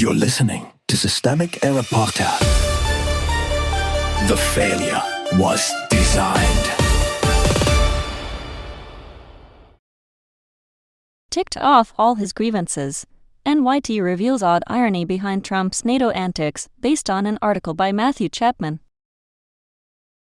You're listening to Systemic Error Podcast. The failure was designed. Ticked off all his grievances, NYT reveals odd irony behind Trump's NATO antics based on an article by Matthew Chapman.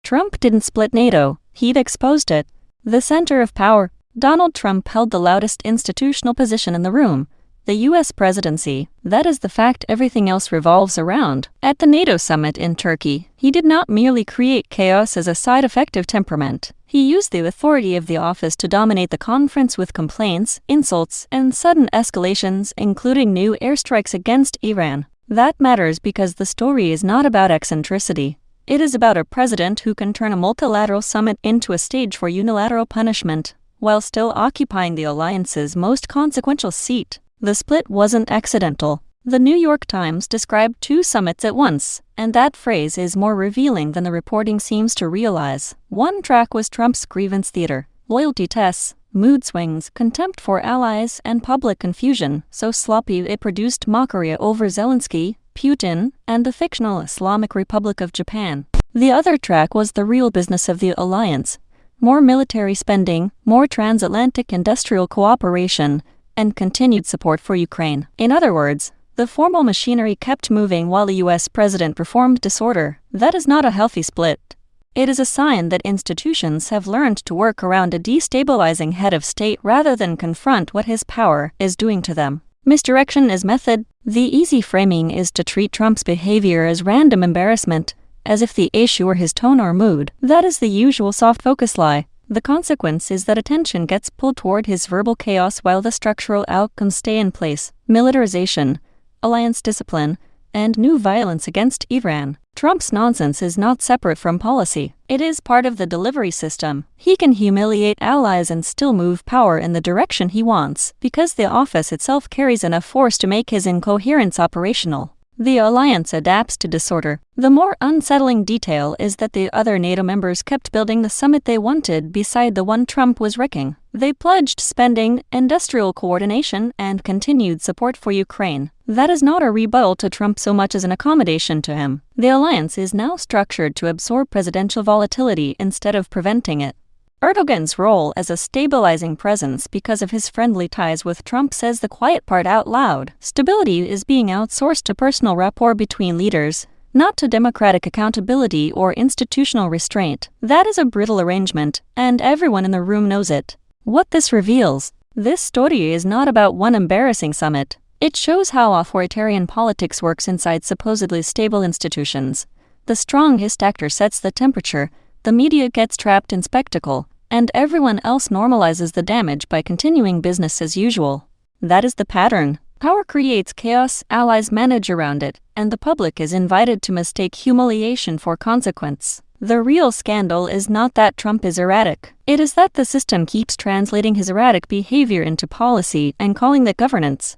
Trump didn't split NATO, he'd exposed it. The center of power, Donald Trump held the loudest institutional position in the room, the U.S. presidency. That is the fact everything else revolves around. At the NATO summit in Turkey, he did not merely create chaos as a side effect of temperament. He used the authority of the office to dominate the conference with complaints, insults, and sudden escalations, including new airstrikes against Iran. That matters because the story is not about eccentricity. It is about a president who can turn a multilateral summit into a stage for unilateral punishment, while still occupying the alliance's most consequential seat. The split wasn't accidental. The New York Times described two summits at once, and that phrase is more revealing than the reporting seems to realize. One track was Trump's grievance theater, loyalty tests, mood swings, contempt for allies, and public confusion, so sloppy it produced mockery over Zelenskyy, Putin, and the fictional Islamic Republic of Japan. The other track was the real business of the alliance: more military spending, more transatlantic industrial cooperation, and continued support for Ukraine. In other words, the formal machinery kept moving while the U.S. president performed disorder. That is not a healthy split. It is a sign that institutions have learned to work around a destabilizing head of state rather than confront what his power is doing to them. Misdirection is method. The easy framing is to treat Trump's behavior as random embarrassment, as if the issue were his tone or mood. That is the usual soft focus lie. The consequence is that attention gets pulled toward his verbal chaos while the structural outcomes stay in place: militarization, alliance discipline, and new violence against Iran. Trump's nonsense is not separate from policy. It is part of the delivery system. He can humiliate allies and still move power in the direction he wants, because the office itself carries enough force to make his incoherence operational. The alliance adapts to disorder. The more unsettling detail is that the other NATO members kept building the summit they wanted beside the one Trump was wrecking. They pledged spending, industrial coordination, and continued support for Ukraine. That is not a rebuttal to Trump so much as an accommodation to him. The alliance is now structured to absorb presidential volatility instead of preventing it. Erdogan's role as a stabilizing presence because of his friendly ties with Trump says the quiet part out loud. Stability is being outsourced to personal rapport between leaders, not to democratic accountability or institutional restraint. That is a brittle arrangement, and everyone in the room knows it. What this reveals: this story is not about one embarrassing summit. It shows how authoritarian politics works inside supposedly stable institutions. The strongest actor sets the temperature, the media gets trapped in spectacle, and everyone else normalizes the damage by continuing business as usual. That is the pattern. Power creates chaos, allies manage around it, and the public is invited to mistake humiliation for consequence. The real scandal is not that Trump is erratic. It is that the system keeps translating his erratic behavior into policy and calling that governance.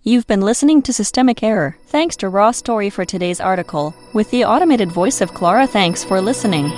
You've been listening to Systemic Error. Thanks to Raw Story for today's article, with the automated voice of Clara. Thanks for listening.